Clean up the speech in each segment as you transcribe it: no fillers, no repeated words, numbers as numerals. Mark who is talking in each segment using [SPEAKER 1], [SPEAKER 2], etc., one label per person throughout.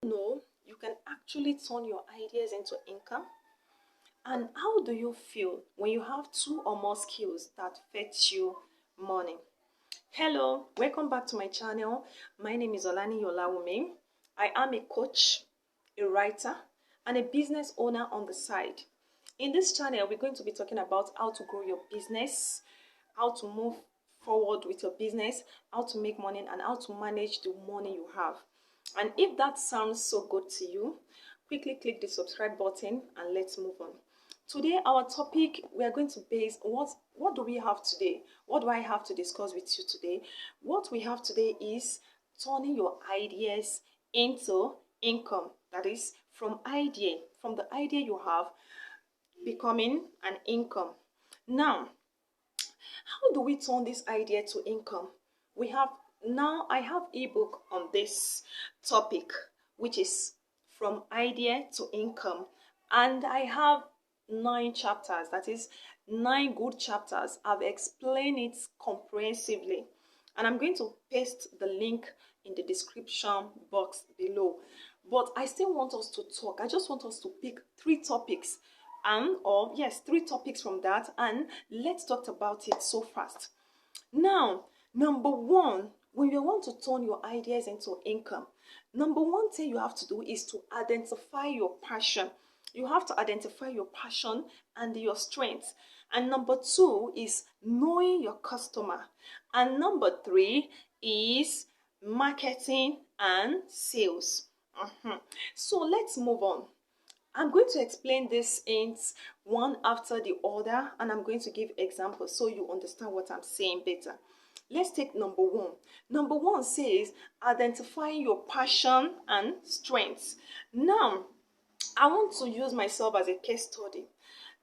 [SPEAKER 1] No, you can actually turn your ideas into income. And how do you feel when you have two or more skills that fetch you money? Hello, welcome back to my channel. My name is Olani Yolawumi. I am a coach, a writer, and a business owner on the side. In this channel, we're going to be talking about how to grow your business, how to move forward with your business, how to make money, and how to manage the money you have. And if that sounds so good to you, quickly click the subscribe button and let's move on. Today, our topic, we are going to base what do we have today? What do I have to discuss with you today? What we have today is turning your ideas into income. That is, from the idea you have, becoming an income. Now, how do we turn this idea to income? I have ebook on this topic, which is from idea to income, and I have 9 chapters. That is 9 good chapters. I've explained it comprehensively, and I'm going to paste the link in the description box below. But I still want us to talk. I just want us to pick 3 topics, or yes, 3 topics from that, and let's talk about it so fast. Now, number 1, when you want to turn your ideas into income, number 1 thing you have to do is to identify your passion. You have to identify your passion and your strengths. And number 2 is knowing your customer. And number 3 is marketing and sales. So let's move on. I'm going to explain this in one after the other, and I'm going to give examples so you understand what I'm saying better. Let's take number 1. Number 1 says identifying your passion and strengths. Now, I want to use myself as a case study.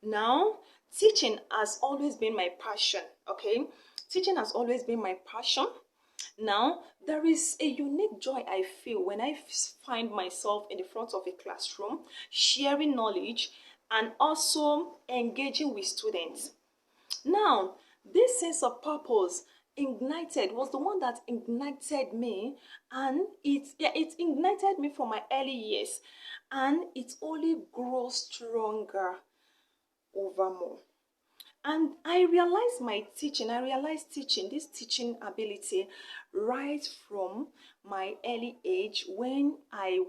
[SPEAKER 1] Now, teaching has always been my passion, okay? Teaching has always been my passion. Now, there is a unique joy I feel when I find myself in the front of a classroom, sharing knowledge and also engaging with students. Now, this sense of purpose was the one that ignited me, and it ignited me from my early years, and it only grows stronger over more. And I realized this teaching ability right from my early age, when I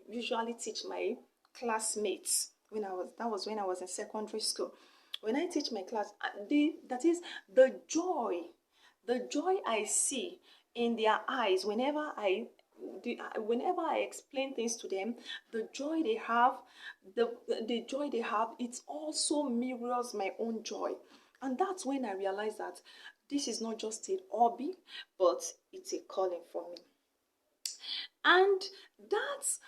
[SPEAKER 1] usually teach my classmates when I was in secondary school. When I teach my class, that is the joy I see in their eyes whenever I explain things to them, the joy they have, it also mirrors my own joy. And that's when I realized that this is not just a hobby, but it's a calling for me. And that's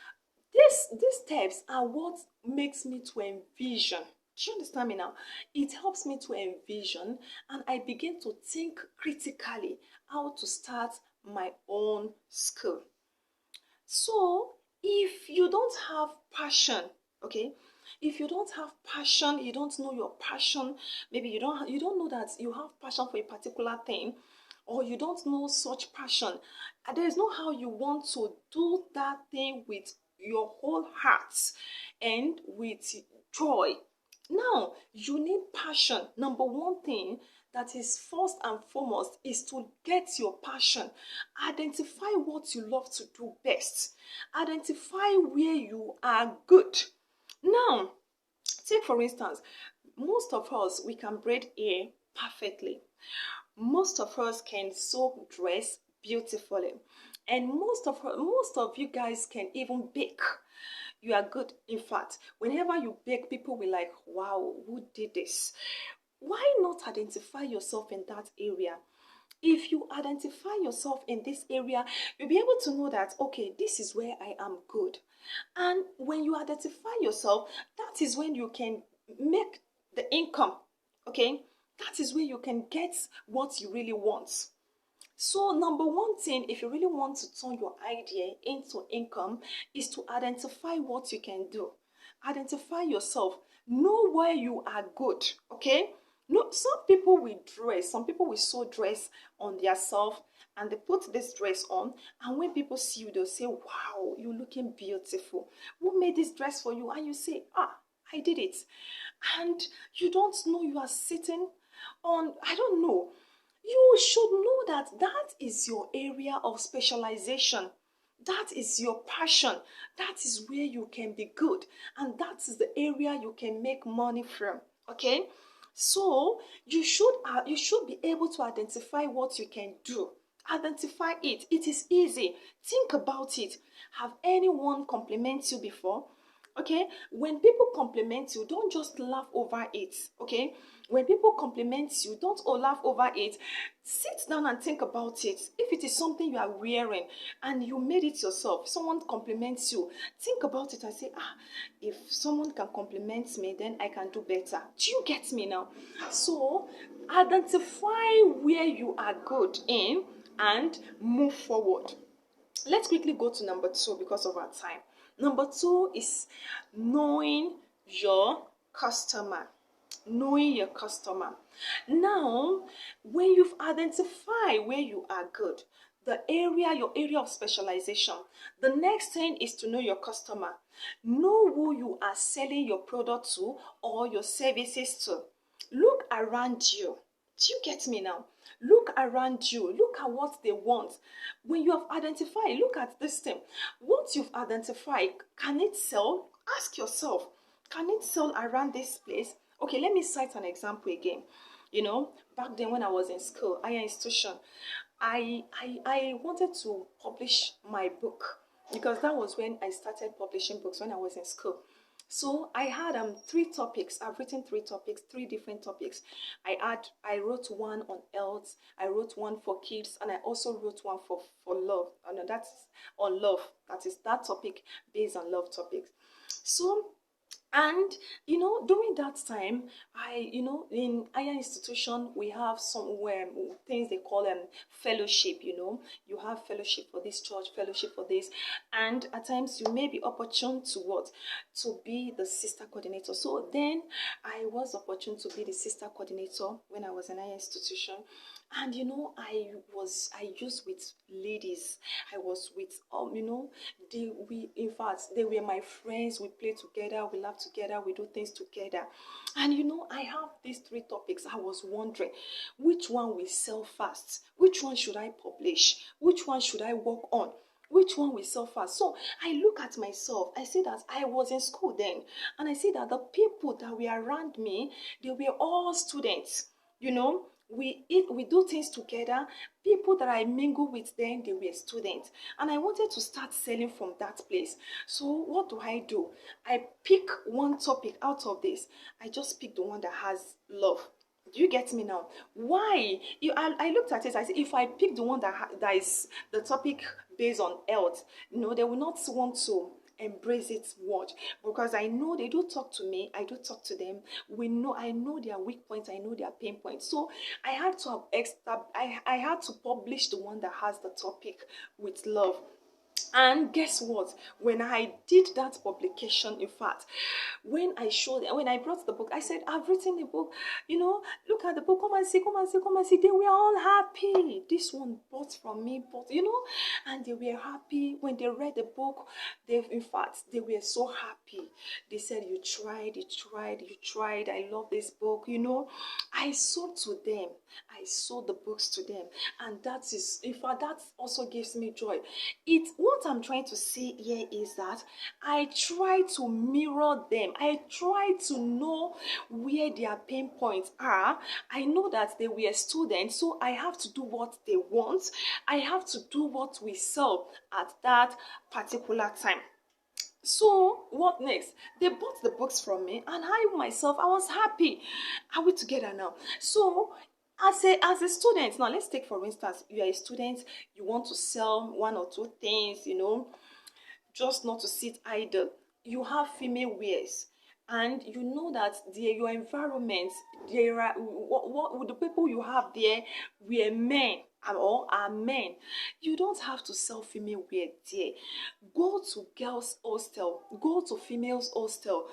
[SPEAKER 1] these steps are what makes me to envision. Do you understand me now? It helps me to envision, and I begin to think critically how to start my own school. So, if you don't have passion, okay, if you don't have passion, you don't know your passion, maybe you don't know that you have passion for a particular thing, or you don't know such passion, there is no how you want to do that thing with your whole heart and with joy. Now, you need passion. Number 1 thing that is first and foremost is to get your passion. Identify what you love to do best. Identify where you are good. Now, take for instance, most of us, we can braid hair perfectly. Most of us can sew dress beautifully. And most of you guys can even bake. You are good. In fact, whenever you bake, people will like, wow, who did this? Why not identify yourself in that area? If you identify yourself in this area, you'll be able to know that, okay, this is where I am good. And when you identify yourself, that is when you can make the income, okay? That is where you can get what you really want. So number 1 thing, if you really want to turn your idea into income, is to identify what you can do. Identify yourself. Know where you are good, okay? No, some people will dress, some people will sew dress on their self, and they put this dress on, and when people see you, they'll say, wow, you're looking beautiful. Who made this dress for you? And you say, ah, I did it. And you don't know you are sitting on, I don't know. You should know that that is your area of specialization. That is your passion. That is where you can be good. And that is the area you can make money from. Okay? So you should be able to identify what you can do. Identify it. It is easy. Think about it. Have anyone compliment you before? Okay, when people compliment you, don't just laugh over it. Okay, when people compliment you, don't laugh over it. Sit down and think about it. If it is something you are wearing and you made it yourself, someone compliments you, think about it and say, ah, if someone can compliment me, then I can do better. Do you get me now? So identify where you are good in and move forward. Let's quickly go to number 2 because of our time. Number 2 is knowing your customer. Knowing your customer. Now, when you've identified where you are good, your area of specialization, the next thing is to know your customer. Know who you are selling your product to or your services to. Look around you. Do you get me now? Look around you. Look at what they want. When you have identified, look at this thing. What you've identified, can it sell? Ask yourself, can it sell around this place? Okay, let me cite an example again. Back then when I was in school, higher institution, I wanted to publish my book because that was when I started publishing books when I was in school. So I had 3 topics. I've written 3 topics, 3 different topics. I wrote one on health, I wrote one for kids, and I also wrote one for love. And that's on love. That is that topic based on love topics. So and during that time, in higher institution we have some things they call fellowship. You have fellowship for this church, fellowship for this, and at times you may be opportune to what, to be the sister coordinator. So then I was opportune to be the sister coordinator when I was in higher institution. And I used with ladies. I was with they were my friends. We play together, we laugh together, we do things together. And I have these 3 topics. I was wondering which one will sell fast, which one should I publish, which one should I work on, which one will sell fast. So I look at myself, I see that I was in school then, and I see that the people that were around me, they were all students. We eat, we do things together. People that I mingle with then, they were students, and I wanted to start selling from that place. So what do? I pick one topic out of this. I just pick the one that has love. Do you get me now? Why? I looked at it. I said, if I pick the one that is the topic based on health, they will not want to embrace it much, because I know they do talk to me, I do talk to them. I know their weak points, I know their pain points. So I had to I had to publish the one that has the topic with love. And guess what? When I did that publication, in fact, when I brought the book, I said, I've written a book, look at the book, come and see, come and see, come and see. They were all happy. This one bought from me, and they were happy. When they read the book, in fact, they were so happy. They said, you tried, you tried, you tried. I love this book, I sold to them. I sold the books to them. And that is, in fact, that also gives me joy. What I'm trying to say here is that I try to mirror them. I try to know where their pain points are. I know that they were students, so I have to do what they want. I have to do what we sell at that particular time. So what next? They bought the books from me, and I myself, I was happy. Are we together now? So as a student, now let's take for instance, you are a student, you want to sell 1 or 2 things, just not to sit idle. You have female wears, and you know that your environment, the people you have there were men or are men. You don't have to sell female wear there. Go to girls hostel, go to females hostel,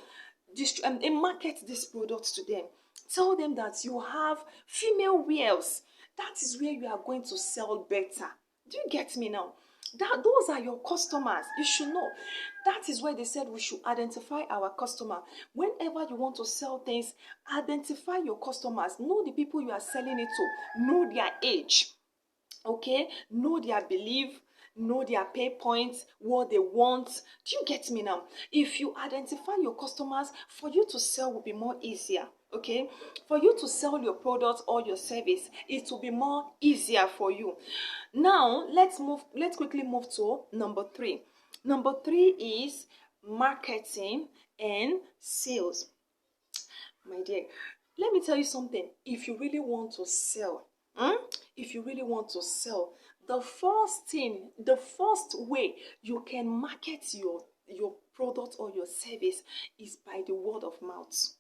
[SPEAKER 1] and market this product to them. Tell them that you have female wears. That is where you are going to sell better. Do you get me now? Those are your customers. You should know. That is why they said we should identify our customer. Whenever you want to sell things, identify your customers. Know the people you are selling it to. Know their age. Okay? Know their belief. Know their pay points, what they want. Do you get me now? If you identify your customers, for you to sell will be more easier. Okay, for you to sell your product or your service, it will be more easier for you. Now let's quickly move to number 3. Number 3 is marketing and sales. My dear, let me tell you something. If you really want to sell, if you really want to sell, the first way you can market your product or your service is by the word of mouth.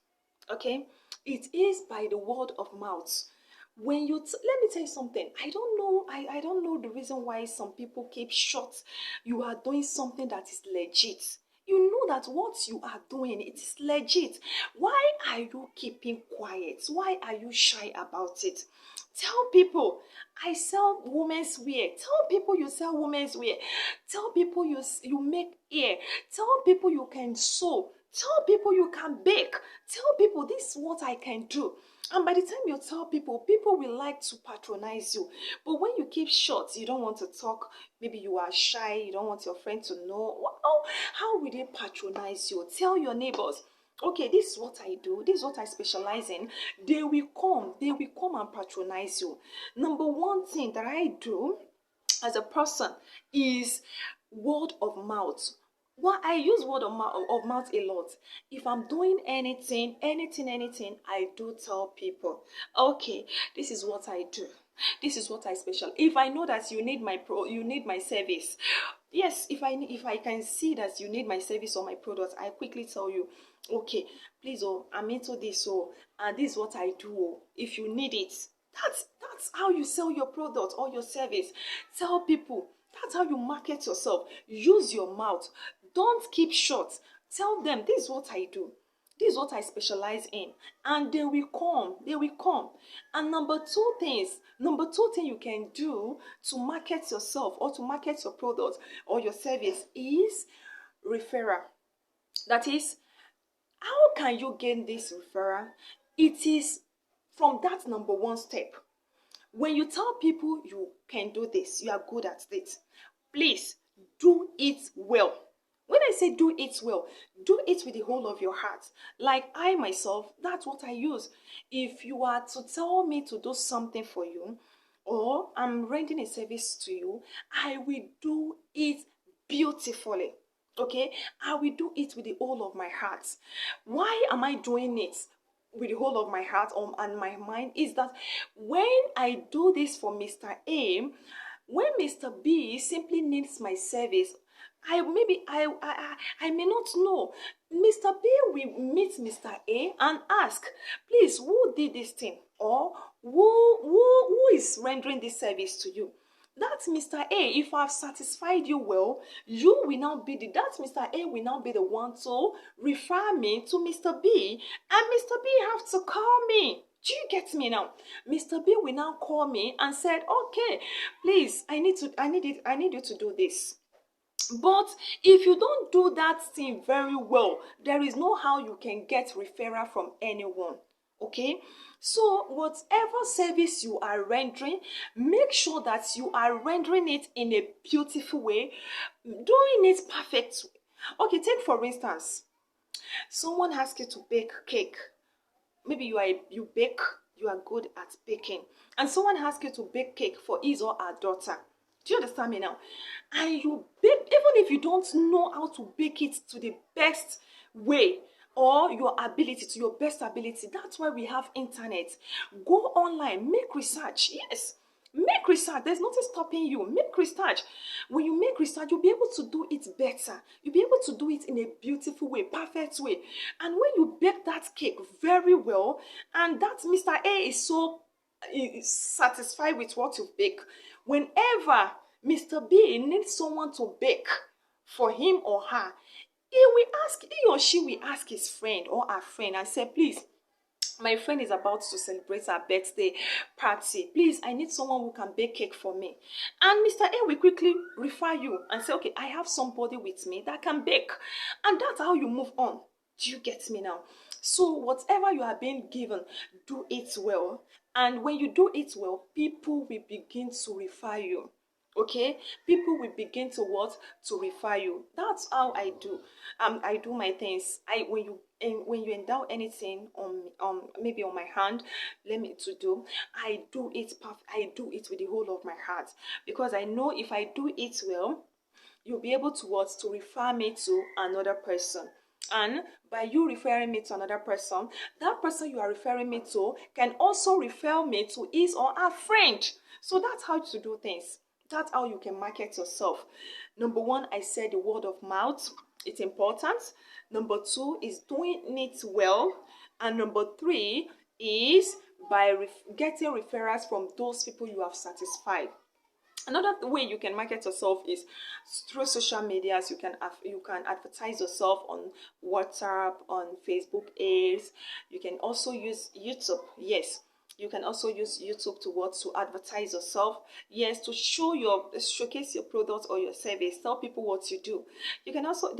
[SPEAKER 1] Okay, it is by the word of mouth. When you let me tell you something. I don't know the reason why some people keep short. You are doing something that is legit. You know that what you are doing, it is legit. Why are you keeping quiet? Why are you shy about it? Tell people I sell women's wear. Tell people you sell women's wear. Tell people you make hair. Tell people you can sew. Tell people you can bake. Tell people this is what I can do. And by the time you tell people, people will like to patronize you. But when you keep short, you don't want to talk. Maybe you are shy. You don't want your friend to know. How will they patronize you? Tell your neighbors. Okay, this is what I do. This is what I specialize in. They will come. They will come and patronize you. Number one thing that I do as a person is word of mouth. Well, I use word of mouth a lot. If I'm doing anything, I do tell people, okay, this is what I do. This is what I special. If I know that you need my service, yes, if I can see that you need my service or my product, I quickly tell you, okay, please, I'm into this, and this is what I do. If you need it, that's how you sell your product or your service. Tell people. That's how you market yourself. Use your mouth. Don't keep short. Tell them, this is what I do. This is what I specialize in. And they will come. They will come. And number two thing you can do to market yourself or to market your product or your service is referral. That is, how can you gain this referral? It is from that number one step. When you tell people you can do this, you are good at it, please do it well. When I say do it well, do it with the whole of your heart. Like I myself, that's what I use. If you are to tell me to do something for you, or I'm rendering a service to you, I will do it beautifully. Okay? I will do it with the whole of my heart. Why am I doing it with the whole of my heart and my mind? Is that when I do this for Mr. A, when Mr. B simply needs my service, I may not know. Mr. B will meet Mr. A and ask, please, who did this thing? Or who is rendering this service to you? That's Mr. A. If I've satisfied you well, that Mr. A will now be the one to refer me to Mr. B, and Mr. B have to call me. Do you get me now? Mr. B will now call me and said, okay, please, I need you to do this. But if you don't do that thing very well, there is no how you can get referral from anyone. Okay? So whatever service you are rendering, make sure that you are rendering it in a beautiful way, doing it perfect. Okay, take for instance, someone asks you to bake cake. Maybe you bake, you are good at baking, and someone asks you to bake cake for his or her daughter. Do you understand me now? And you bake, even if you don't know how to bake it to the best way or to your best ability. That's why we have internet. Go online, make research. Yes, make research. There's nothing stopping you. Make research. When you make research, you'll be able to do it better. You'll be able to do it in a beautiful way, perfect way. And when you bake that cake very well, and that Mr. A is so satisfied with what you bake, whenever Mr. B needs someone to bake for him or her, he or she will ask his friend or her friend and say, please, my friend is about to celebrate her birthday party. Please, I need someone who can bake cake for me. And Mr. A will quickly refer you and say, okay, I have somebody with me that can bake. And that's how you move on. Do you get me now? So whatever you are being given, do it well. And when you do it well, people will begin to refer you. Okay, people will begin to what, to refer you. That's how I do my things. When you endow anything on maybe on my hand, let me to do, I do it I do it with the whole of my heart, because I know if I do it well, you'll be able to what, to refer me to another person. And by you referring me to another person, that person you are referring me to can also refer me to his or her friend. So that's how to do things. That's how you can market yourself. Number one, I said the word of mouth. It's important. Number two is doing it well. And number three is by getting referrals from those people you have satisfied. Another way you can market yourself is through social medias. You can advertise yourself on WhatsApp, on Facebook ads. You can also use YouTube. Yes, you can also use YouTube to advertise yourself. Yes, to showcase your product or your service. Tell people what you do. You can also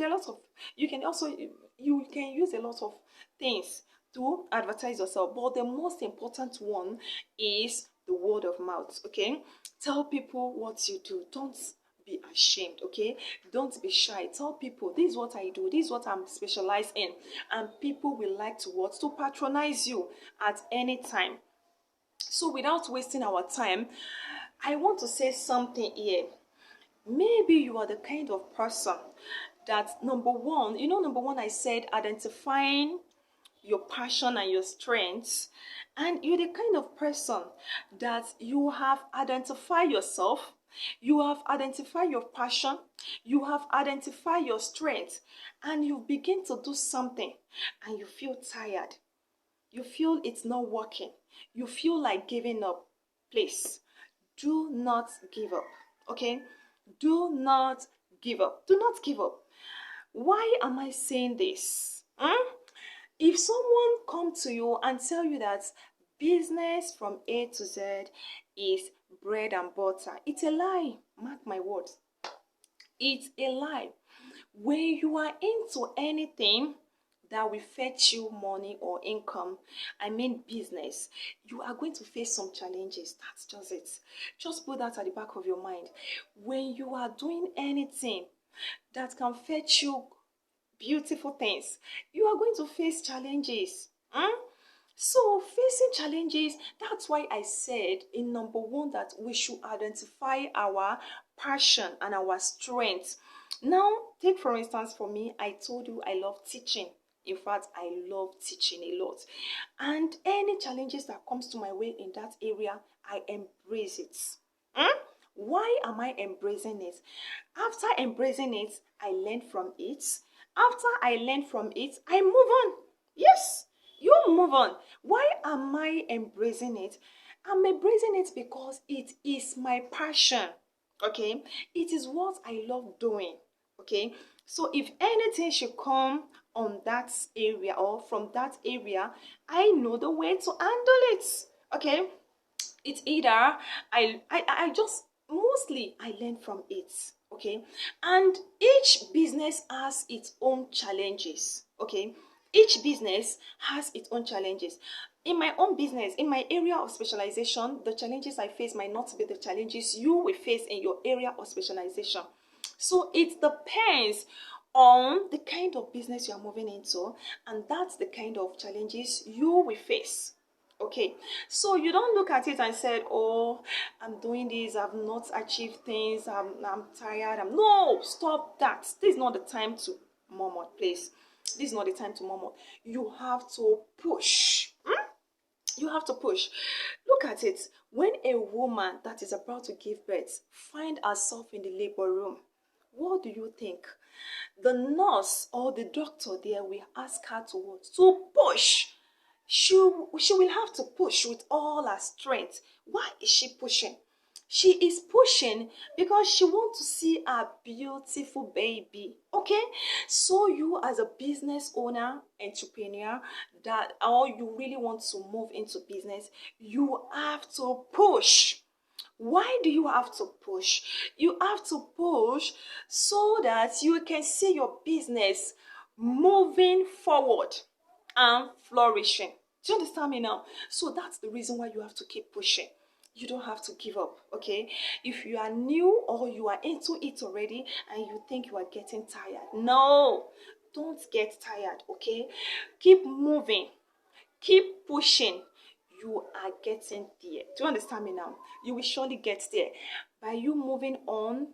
[SPEAKER 1] you can use a lot of things to advertise yourself, but the most important one is the word of mouth. Okay, tell people what you do. Don't be ashamed. Okay, don't be shy. Tell people, this is what I do, this is what I'm specialized in, and people will like to patronize you at any time. So without wasting our time, I want to say something here. Maybe you are the kind of person that, number one, I said identifying your passion and your strengths, and you're the kind of person that you have identified yourself, you have identified your passion, you have identified your strength, and you begin to do something and you feel tired, you feel it's not working, you feel like giving up. Please, do not give up. Okay, do not give up. Do not give up. Why am I saying this? If someone come to you and tell you that business from A to Z is bread and butter, it's a lie. Mark my words. It's a lie. When you are into anything that will fetch you money or income, I mean business, you are going to face some challenges. That's just it. Just put that at the back of your mind. When you are doing anything that can fetch you beautiful things, you are going to face challenges. So facing challenges, that's why I said in number one that we should identify our passion and our strength. Now, take for instance, for me, I told you I love teaching. In fact, I love teaching a lot. And any challenges that comes to my way in that area, I embrace it. Why am I embracing it? After embracing it, I learn from it. After I learn from it, I move on. Yes, you move on. Why am I embracing it? I'm embracing it because it is my passion. Okay, it is what I love doing. Okay, so if anything should come on that area or from that area, I know the way to handle it. Okay, it's either I just mostly I learn from it. Okay, and each business has its own challenges. Okay, each business has its own challenges. In my own business, in my area of specialization, the challenges I face might not be the challenges you will face in your area of specialization. So it depends on the kind of business you are moving into, and that's the kind of challenges you will face. Okay, so you don't look at it and said, oh, I'm doing this, I've not achieved things, I'm tired. No, stop that. This is not the time to murmur, please. This is not the time to murmur. You have to push. You have to push. Look at it. When a woman that is about to give birth find herself in the labor room, what do you think? The nurse or the doctor there will ask her to what? To push. She will have to push with all her strength. Why is she pushing? She is pushing because she wants to see a beautiful baby. Okay, so you as a business owner, entrepreneur, that or you really want to move into business, you have to push. Why do you have to push? You have to push so that you can see your business moving forward and flourishing. Do you understand me now? So that's the reason why you have to keep pushing. You don't have to give up, okay? If you are new or you are into it already and you think you are getting tired, no, don't get tired, okay? Keep moving, keep pushing. You are getting there. Do you understand me now? You will surely get there by you moving on,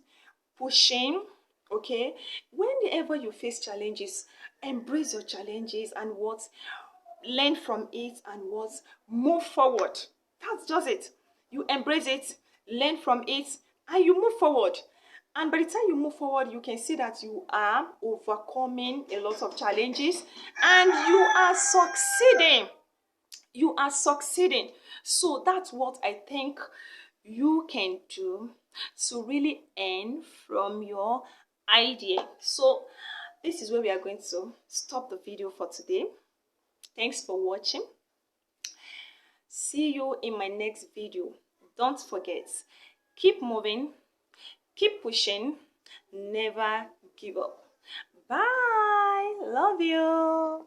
[SPEAKER 1] pushing. Okay, whenever you face challenges, embrace your challenges and what, learn from it and what, move forward. That's just it. You embrace it, learn from it, and you move forward. And by the time you move forward, you can see that you are overcoming a lot of challenges and you are succeeding. You are succeeding. So that's what I think you can do to really earn from your idea. So this is where we are going to stop the video for today. Thanks for watching. See you in my next video. Don't forget, keep moving, keep pushing, never give up. Bye. Love you.